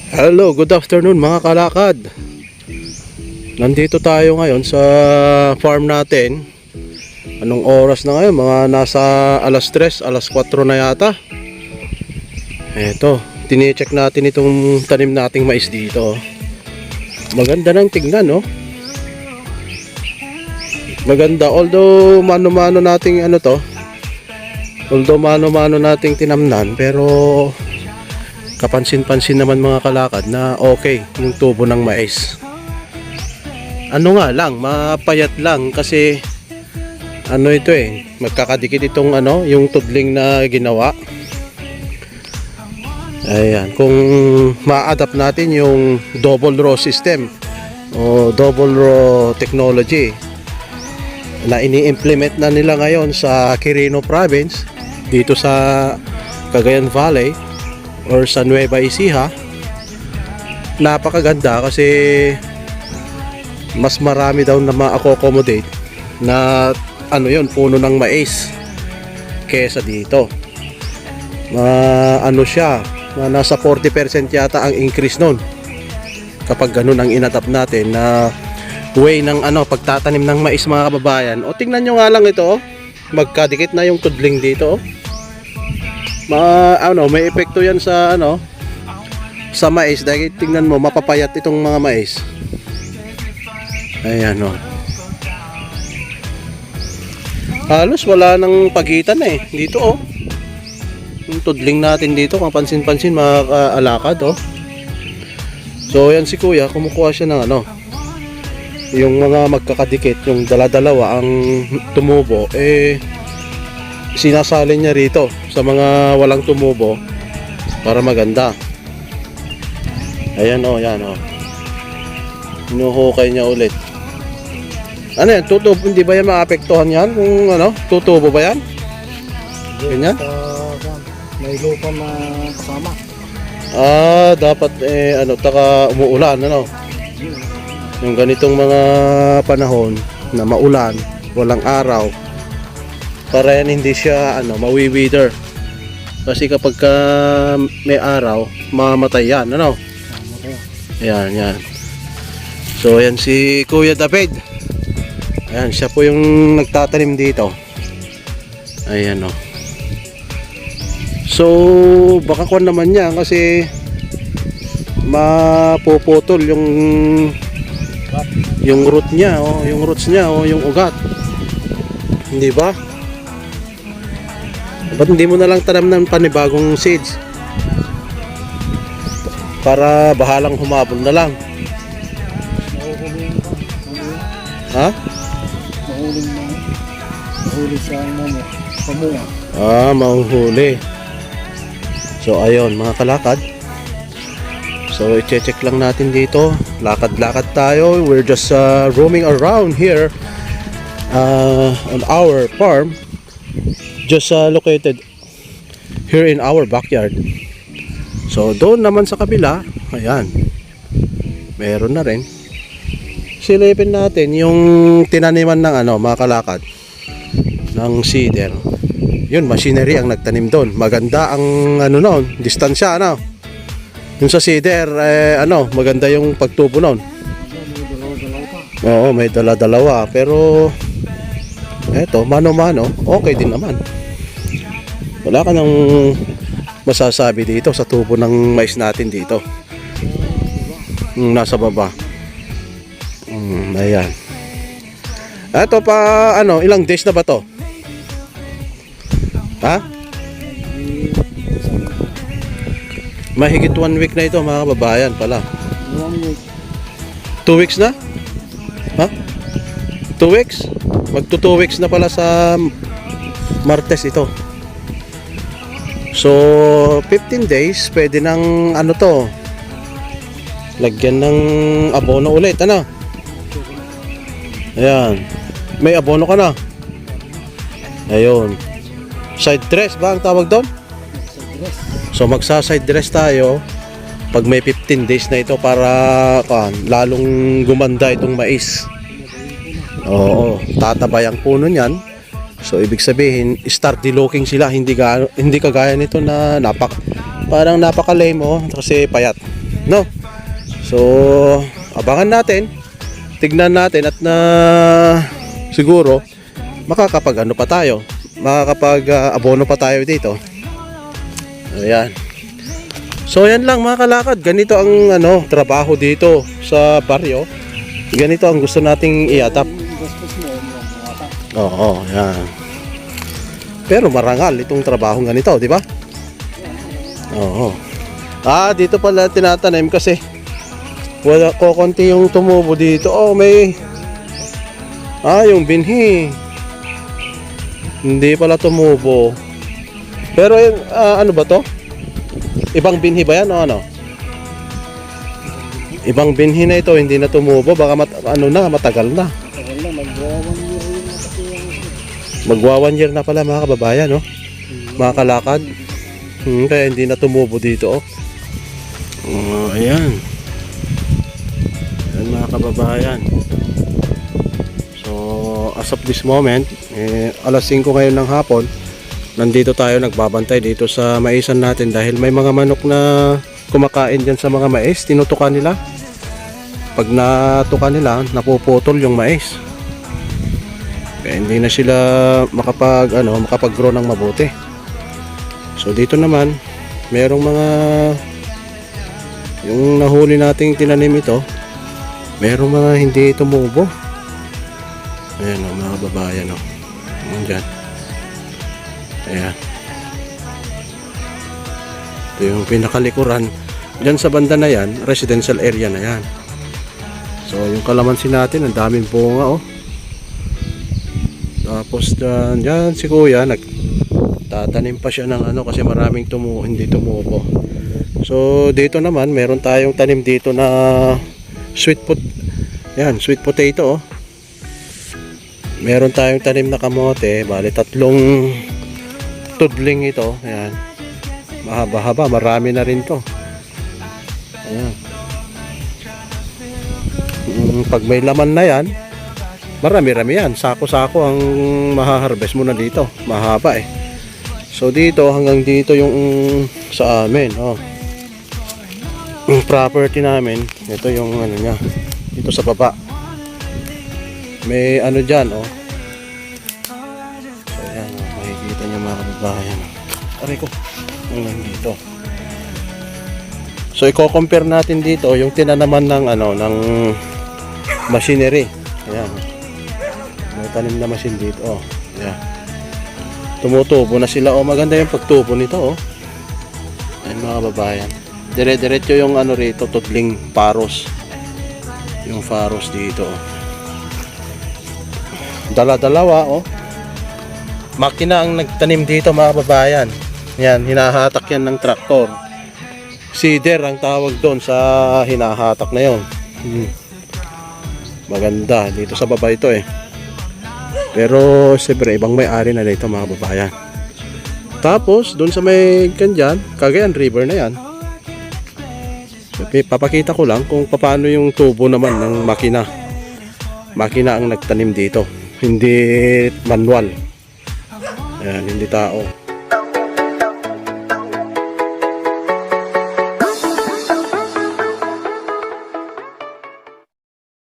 Hello, good afternoon mga kalakad. Nandito tayo ngayon sa farm natin. Anong oras na ngayon? Mga nasa alas 3, alas 4 na yata. Eto, tine-check natin itong tanim nating mais dito. Maganda nang tingnan, no? Maganda, although mano-mano nating nating tinamnan, pero kapansin-pansin naman mga kalakad na okay yung tubo ng mais. Ano nga lang, mapayat lang kasi magkakadikit itong yung tudling na ginawa. Ayan, kung ma-adapt natin yung double row system o double row technology na ini-implement na nila ngayon sa Quirino Province dito sa Cagayan Valley or sa Nueva Ecija, napakaganda kasi mas marami daw na ma-accommodate na puno ng mais kesa dito. Nasa 40% yata ang increase nun kapag ganun ang inatap natin na way ng pagtatanim ng mais mga kababayan. O tingnan nyo nga lang ito, magkadikit na yung tudling dito. May epekto yan sa sa mais dahil tingnan mo mapapayat itong mga mais. Ayan halos wala nang pagitan dito yung tudling natin dito, kung pansin-pansin mga kaalakad So yan si kuya, kumukuha siya ng yung mga magkakadikit, yung dala-dalawa ang tumubo, sinasalin niya rito sa mga walang tumubo para maganda. Ayan yan hinuhukay niya ulit. Ano yan, tutubo, hindi ba yan maapektuhan yan kung tutubo ba yan? Ganyan? May lupa na kasama. Dapat taka umuulan yung ganitong mga panahon na maulan, walang araw, para yan hindi siya mawi-wither. Kasi kapag may araw, mamatay yan, Yan. So yan si Kuya David. Ayan, siya po yung nagtatanim dito. Ayan So baka kuwan naman niya kasi mapuputol yung root niya, yung roots niya, yung ugat. Hindi ba? Ba't hindi mo na lang tanam ng panibagong seeds? Para bahalang humabol na lang. Ha? Mahuli siya ang pamunga. Mahuhuli. So ayun mga kalakad. So i-check lang natin dito. Lakad-lakad tayo. We're just roaming around here on our farm. Just located here in our backyard. So doon naman sa kabila, ayan, meron na rin. Silipin natin yung tinaniman ng mga kalakad ng cedar. Yun, machinery ang nagtanim doon. Maganda ang distansya yung sa cedar maganda yung pagtubo noon. Oo, may dala-dalawa, pero eto, mano-mano, okay din naman. Wala ka nang masasabi dito sa tubo ng mais natin dito. Nasa baba. Ayan. Eto pa, ilang days na ba to? Ha? Mahigit 1 week na ito mga kababayan pala. 2 weeks na? Ha? 2 weeks? Magto 2 weeks na pala sa Martes ito. So 15 days pwede nang lagyan ng abono ulit, Ayan. May abono ka na. Ayun. Side dress ba ang tawag doon? So magsa-side dress tayo pag may 15 days na ito para lalong gumanda itong mais. Oo, tatabay ang puno niyan. So ibig sabihin, start deloking sila, hindi kagaya nito na parang napaka-lame kasi payat. no? So abangan natin, tignan natin at na siguro makakapag ano pa tayo, makakapag abono pa tayo dito. Ayan. So yan lang mga kalakad, ganito ang ano trabaho dito sa baryo. Ganito ang gusto nating iatap. Gastos mo, mga Oo, yan. Pero marangal itong trabaho ganito, di ba? Oo. Dito pala tinatanim kasi wala kokonti yung tumubo dito. Oh, may yung binhi. Hindi pala tumubo. Pero ano ba to? Ibang binhi ba yan o ano? Ibang binhi na ito, hindi na tumubo. Baka matagal na. Tagal na, mag-1 year yun na kasi yung... Magwa 1 year na pala mga kababayan, no? Mga kalakad. Kaya hindi na tumubo dito, oh. Ayan. Ayan mga kababayan. So, as of this moment, alas 5 ngayon ng hapon, nandito tayo nagbabantay dito sa maisan natin dahil may mga manok na kumakain dyan sa mga mais, tinutukan nila. Pag natukan nila, napuputol yung mais. Kaya hindi na sila makapag-grow ng mabuti. So dito naman, merong mga yung nahuli nating tinanim ito, merong mga hindi tumubo. Ayan o mga babayan o. Ayan dyan. Ayan. Ito yung pinakalikuran. Diyan sa banda na yan, residential area na yan. So yung kalamansi natin, ang daming bunga oh. Tapos dyan si kuya, nagtatanim pa siya ng ano kasi maraming hindi tumubo. So dito naman, meron tayong tanim dito na sweet potato oh. Meron tayong tanim na kamote, bali 3 tudling ito. Ayan. Mahaba-haba, marami na rin to. Ayan. Pag may laman na yan, marami-rami yan. Sako-sako ang mahaharvest mo na dito. Mahaba eh. So dito, hanggang dito yung sa amin. Oh. Yung property namin, ito yung ano niya. Dito sa baba. May ano dyan, oh. So ayan, oh. Makikita niyo mga kababayan. Aray ko. Hanggang dito. So i-compare natin dito yung tinanaman ng ng machinery. Ayan. May tanim na machine dito, oh. Ayan. Tumutubo na sila, oh. Maganda yung pagtubo nito, oh. Ayan mga kababayan. Dire-diretso yung rito, tudling paros. Yung faros dito, oh. Dala-dalawa, oh. Makina ang nagtanim dito mga kababayan. Yan, hinahatak yan ng traktor. Seeder ang tawag doon sa hinahatak na yon. Maganda, dito sa baba ito eh. Pero siyempre ibang may-ari na dito mga kababayan. Tapos doon sa may kanyan, Cagayan River na yan. Papakita ko lang kung paano yung tubo naman ng makina. Makina ang nagtanim dito, hindi manual. Ayan, hindi tao.